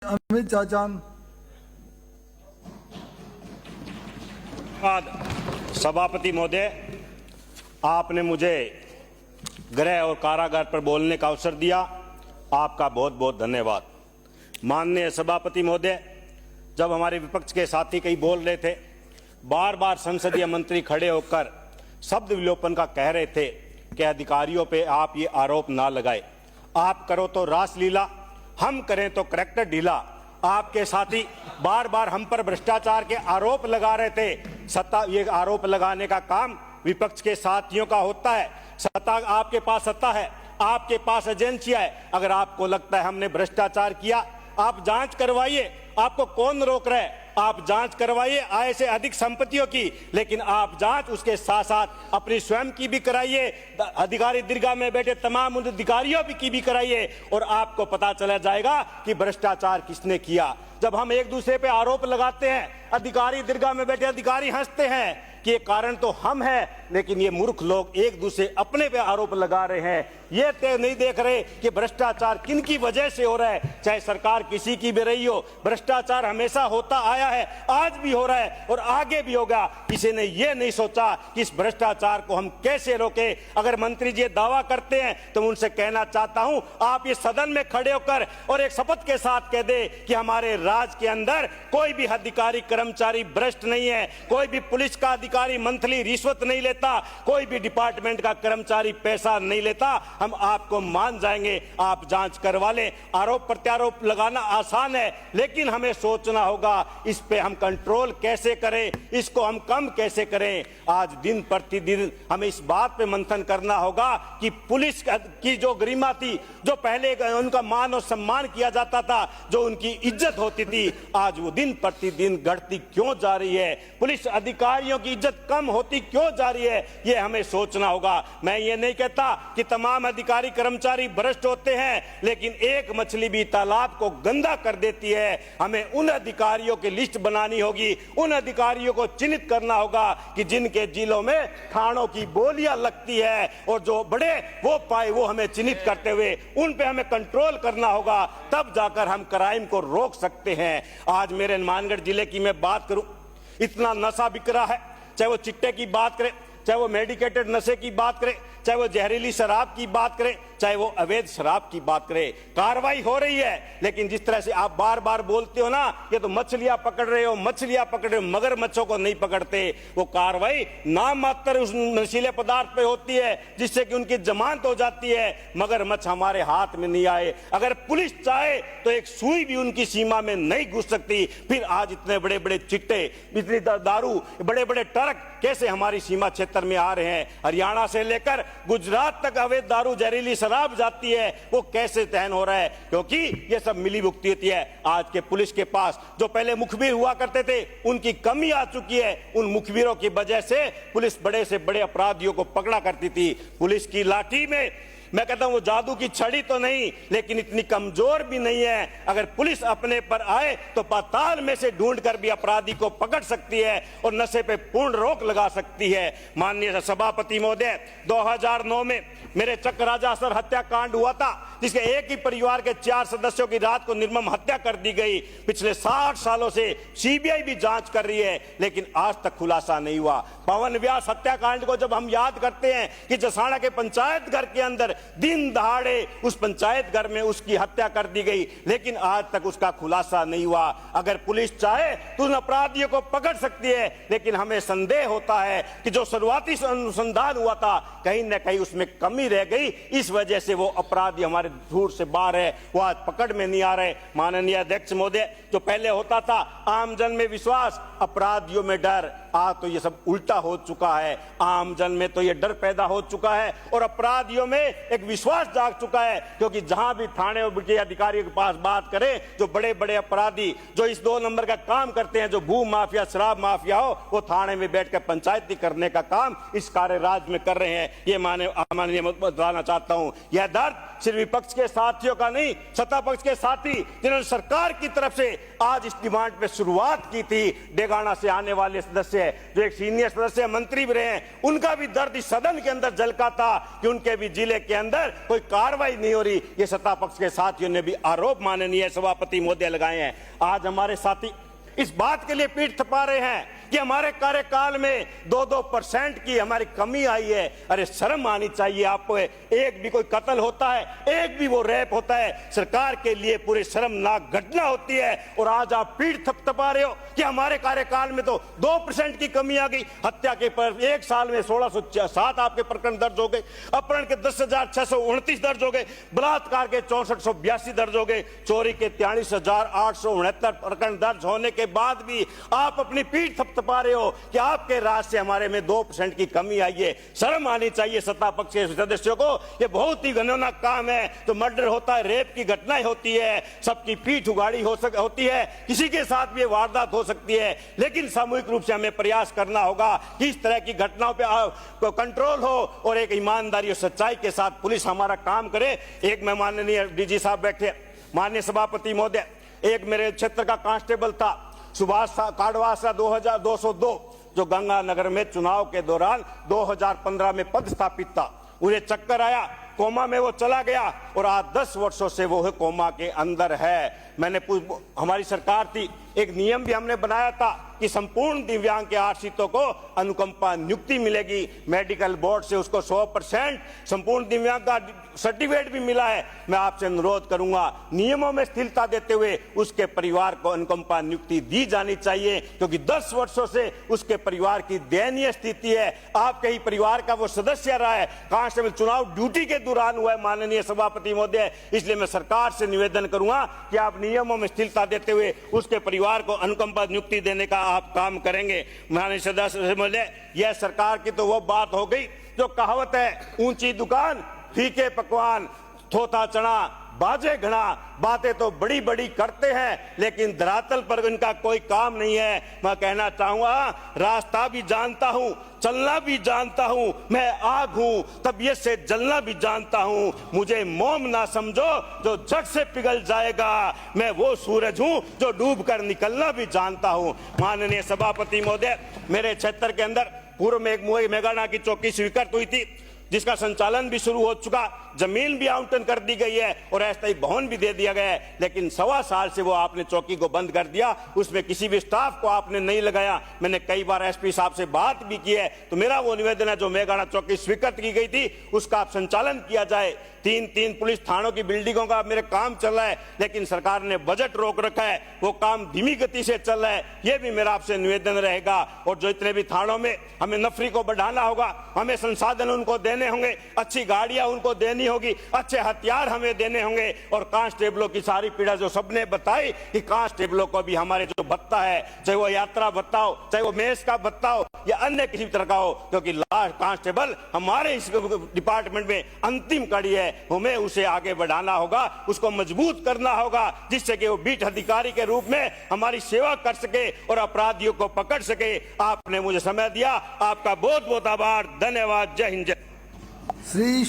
अमित चाचान। सभापति महोदय, आपने मुझे गृह और कारागार पर बोलने का अवसर दिया, आपका बहुत बहुत धन्यवाद। माननीय सभापति महोदय, जब हमारे विपक्ष के साथी कई बोल रहे थे, बार बार संसदीय मंत्री खड़े होकर शब्द विलोपन का कह रहे थे कि अधिकारियों पे आप ये आरोप ना लगाए, आप करो तो रासलीला, हम करें तो करैक्टर ढीला। आपके साथी बार बार हम पर भ्रष्टाचार के आरोप लगा रहे थे। ये आरोप लगाने का काम विपक्ष के साथियों का होता है। आपके पास सत्ता है, आपके पास एजेंसियां है। अगर आपको लगता है हमने भ्रष्टाचार किया, आप जांच करवाइए, आपको कौन रोक रहा है? आप जांच करवाइए आय से अधिक संपत्तियों की, लेकिन आप जांच उसके साथ साथ अपनी स्वयं की भी कराइए, अधिकारी दीर्घा में बैठे तमाम उन अधिकारियों की भी कराइए, और आपको पता चला जाएगा कि भ्रष्टाचार किसने किया। जब हम एक दूसरे पे आरोप लगाते हैं, अधिकारी दीर्घा में बैठे अधिकारी हंसते हैं कि ये कारण तो हम हैं, लेकिन ये मूर्ख लोग एक दूसरे अपने पे आरोप लगा रहे हैं। ये तय नहीं देख रहे कि भ्रष्टाचार किन की वजह से हो रहा है। चाहे सरकार किसी की भी रही हो, भ्रष्टाचार हमेशा होता आया है, आज भी हो रहा है और आगे भी होगा। किसी ने ये नहीं सोचा कि इस भ्रष्टाचार को हम कैसे रोके। अगर मंत्री जी दावा करते हैं तो मैं उनसे कहना चाहता हूं, आप ये सदन में खड़े होकर और एक शपथ के साथ कह दे कि हमारे राज्य के अंदर कोई भी अधिकारी कर्मचारी भ्रष्ट नहीं है, कोई भी पुलिस का अधिकारी मंथली रिश्वत नहीं लेता, कोई भी डिपार्टमेंट का कर्मचारी पैसा नहीं लेता। हम आपको मान जाएंगे, आप जांच करवा लें। आरोप प्रत्यारोप लगाना आसान है, लेकिन हमें सोचना होगा इस पे हम कंट्रोल कैसे करें, इसको हम कम कैसे करें। आज दिन प्रतिदिन हमें इस बात पे मंथन करना होगा कि पुलिस की जो गरिमा थी, जो पहले उनका मान और सम्मान किया जाता था, जो उनकी इज्जत होती थी, आज वो दिन प्रतिदिन घटती क्यों जा रही है। पुलिस अधिकारियों की इज्जत कम होती क्यों जा रही है, ये हमें सोचना होगा। मैं ये नहीं कहता कि तमाम अधिकारी कर्मचारी भ्रष्ट होते हैं, लेकिन एक मछली भी तालाब को गंदा कर देती है। हमें उन अधिकारियों की लिस्ट बनानी होगी, उन अधिकारियों को चिन्हित करना होगा कि जिनके जिलों में थानों की बोलियां लगती है, और जो बड़े वो पाए, वो हमें चिन्हित करते हुए उन पे हमें कंट्रोल करना होगा, तब जाकर हम क्राइम को रोक सकते हैं। आज मेरे हनुमानगढ़ जिले की मैं बात करूं, इतना नशा बिक रहा है, चाहे वो चिट्टे की बात करें, चाहे वो मेडिकेटेड नशे की बात करें, चाहे वो जहरीली शराब की बात करें, चाहे वो अवैध शराब की बात करें। कार्रवाई हो रही है, लेकिन जिस तरह से आप बार बार बोलते हो ना, ये तो मछलियां पकड़ रहे हो, मछलियां पकड़ रहे हो, मगरमच्छों को नहीं पकड़ते। वो कार्रवाई नाम मात्र उस नशीले पदार्थ पे होती है जिससे कि उनकी जमानत हो जाती है। मगरमच्छ हमारे हाथ में नहीं आए। अगर पुलिस चाहे तो एक सुई भी उनकी सीमा में नहीं घुस सकती। फिर आज इतने बड़े बड़े चिट्टे, इतनी दारू, बड़े बड़े ट्रक कैसे हमारी सीमा क्षेत्र में आ रहे हैं। हरियाणा से लेकर गुजरात तक अवैध दारू, जहरीली शराब जाती है, वो कैसे तहन हो रहा है? क्योंकि ये सब मिली भुगती होती है। आज के पुलिस के पास जो पहले मुखबिर हुआ करते थे, उनकी कमी आ चुकी है। उन मुखबिरों की वजह से पुलिस बड़े से बड़े अपराधियों को पकड़ा करती थी। पुलिस की लाठी में मैं कहता हूं वो जादू की छड़ी तो नहीं, लेकिन इतनी कमजोर भी नहीं है। अगर पुलिस अपने पर आए तो पाताल में से ढूंढकर भी अपराधी को पकड़ सकती है और नशे पे पूर्ण रोक लगा सकती है। माननीय सभापति महोदय, 2009 में मेरे चक्कराजा सर हत्याकांड हुआ था, जिसके एक ही परिवार के 4 सदस्यों की रात को निर्मम हत्या कर दी गई। पिछले 60 सालों से सीबीआई भी जांच कर रही है, लेकिन आज तक खुलासा नहीं हुआ। पवन व्यास हत्याकांड को जब हम याद करते हैं कि जसाना के पंचायत घर के अंदर दिन दहाड़े उस पंचायत घर में उसकी हत्या कर दी गई, लेकिन आज तक उसका खुलासा नहीं हुआ। अगर पुलिस चाहे तो उन अपराधियों को पकड़ सकती है, लेकिन हमें संदेह होता है कि जो शुरुआती अनुसंधान हुआ था, कहीं ना कहीं उसमें कमी रह गई। इस वजह से वो अपराधी हमारे दूर से बाहर है, वो आज पकड़ में नहीं आ रहे। माननीय अध्यक्ष महोदय, जो पहले होता था आम जन में विश्वास, अपराधियों में डर, आज तो ये सब उल्टा हो चुका है। आम जन में तो ये डर पैदा हो चुका है और अपराधियों में एक विश्वास जाग चुका है। क्योंकि जहां भी थाने के अधिकारियों के पास बात करें, जो बड़े बड़े अपराधी जो इस 2 नंबर का काम करते हैं, जो भू माफिया, शराब माफिया हो, वो थाने में बैठकर पंचायती करने का काम इस कार्य राज्य में कर रहे हैं। ये माननीय बताना चाहता हूं, यह दर्द सिर्फ विपक्ष के साथियों का नहीं, सत्ता पक्ष के साथी जिन्होंने सरकार की तरफ से आज इस डिमांड पे शुरुआत की थी। डेगाना से आने वाले सदस्य है, जो एक सीनियर सदस्य मंत्री भी रहे हैं, उनका भी दर्द इस सदन के अंदर झलका था कि उनके भी जिले के अंदर कोई कार्रवाई नहीं हो रही। ये सत्ता पक्ष के साथियों ने भी आरोप माननीय सभापति महोदय लगाए हैं। आज हमारे साथी इस बात के लिए पीठ थपा रहे हैं कि हमारे कार्यकाल में 2-2% की हमारी कमी आई है। अरे शर्म आनी चाहिए आपको। एक भी कोई कत्ल होता है, एक भी वो रेप होता है, सरकार के लिए पूरी शर्मनाक घटना होती है, और आज आप पीठ थपथपा रहे हो कि हमारे कार्यकाल में तो 2% की कमी आ गई। हत्या के पर एक साल में 1607 आपके प्रकरण दर्ज हो गए, अपहरण के 10,629 दर्ज हो गए, बलात्कार के 6482 दर्ज हो गए, चोरी के 43,869 प्रकरण दर्ज होने के बाद भी आप अपनी पीठ थपथपा रहे हो कि आपके राज से हमारे में 2% की कमी आई है। शर्म आनी चाहिए सत्ता पक्ष के सदस्यों को। यह बहुत ही घिनौना काम है। तो मर्डर होता है, रेप की घटनाएं होती है, सबकी पीठ उगाड़ी होती है, किसी के साथ भी ये वारदात हो सकती है, लेकिन सामूहिक रूप से हमें प्रयास करना होगा कि इस तरह की घटनाओं पे कंट्रोल हो और एक ईमानदारी और सच्चाई के साथ पुलिस हमारा काम करे। एक मैं माननीय डीजी साहब बैठे, माननीय सभापति महोदय, एक मेरे क्षेत्र का कांस्टेबल था सुभाष काडवासा 2202, जो गंगानगर में चुनाव के दौरान 2015 में पदस्थापित था। उन्हें चक्कर आया, कोमा में वो चला गया और आज 10 वर्षों से वो कोमा के अंदर है। हमारी सरकार थी, एक नियम भी हमने बनाया था कि संपूर्ण दिव्यांग के आश्रितों को अनुकंपा नियुक्ति मिलेगी। मेडिकल बोर्ड से उसको 100% संपूर्ण दिव्यांग का सर्टिफिकेट भी मिला है। मैं आपसे अनुरोध करूंगा, नियमों में स्थिरता देते हुए उसके परिवार को अनुकंपा नियुक्ति दी जानी चाहिए, क्योंकि 10 वर्षों से उसके परिवार की दयनीय स्थिति है। आपके ही परिवार का वो सदस्य रहा है, कांस्टेबल चुनाव ड्यूटी के दौरान हुआ है माननीय सभापति महोदय। इसलिए मैं सरकार से निवेदन करूंगा कि आप नियमों में स्थिरता देते हुए उसके परिवार को अनुकंपा नियुक्ति देने का आप काम करेंगे। माननीय सदस्य महोदय, यह सरकार की तो वो बात हो गई जो कहावत है, ऊंची दुकान फीके पकवान, थोथा चना बाजे घड़ा। बातें तो बड़ी बड़ी करते हैं, लेकिन धरातल पर इनका कोई काम नहीं है। मैं कहना चाहूंगा, रास्ता भी जानता हूं, चलना भी जानता हूं, मैं आग हूं, तबीयत से जलना भी जानता हूं। मुझे मोम ना समझो जो झट से पिघल जाएगा, मैं वो सूरज हूं जो डूब कर निकलना भी जानता हूं। माननीय सभापति महोदय, मेरे क्षेत्र के अंदर पूर्व में एक मेघाना की चौकी स्वीकृत हुई थी, जिसका संचालन भी शुरू हो चुका, जमीन भी आवंटन कर दी गई है और अस्थायी भवन भी दे दिया गया है, लेकिन 1.25 साल से वो आपने चौकी को बंद कर दिया। उसमें किसी भी स्टाफ को आपने नहीं लगाया। मैंने कई बार एसपी साहब से बात भी की है, तो मेरा वो निवेदन है, जो मेघाना चौकी स्वीकृत की गई थी उसका आप संचालन किया जाए। 3 पुलिस थानों की बिल्डिंगों का मेरे काम चल रहा है, लेकिन सरकार ने बजट रोक रखा है, वो काम धीमी गति से चल रहा है। ये भी मेरा आपसे निवेदन रहेगा। और जो इतने भी थानों में हमें नफरी को बढ़ाना होगा, हमें संसाधन उनको देने होंगे, अच्छी गाड़ियां उनको देनी होगी, अच्छे हथियार हमें देने होंगे। और कांस्टेबलों की सारी पीड़ा जो सबने बताई कि कांस्टेबलों को भी हमारे जो भत्ता है, चाहे वो यात्रा भत्ता हो, चाहे वो मेस का भत्ता हो या अन्य किसी तरह का हो, क्योंकि लास्ट कांस्टेबल हमारे इस डिपार्टमेंट में अंतिम कड़ी है, हमें उसे आगे बढ़ाना होगा, उसको मजबूत करना होगा, जिससे कि वो बीट अधिकारी के रूप में हमारी सेवा कर सके और अपराधियों को पकड़ सके। आपने मुझे समय दिया, आपका बहुत बहुत आभार, धन्यवाद। जय हिंद। श्री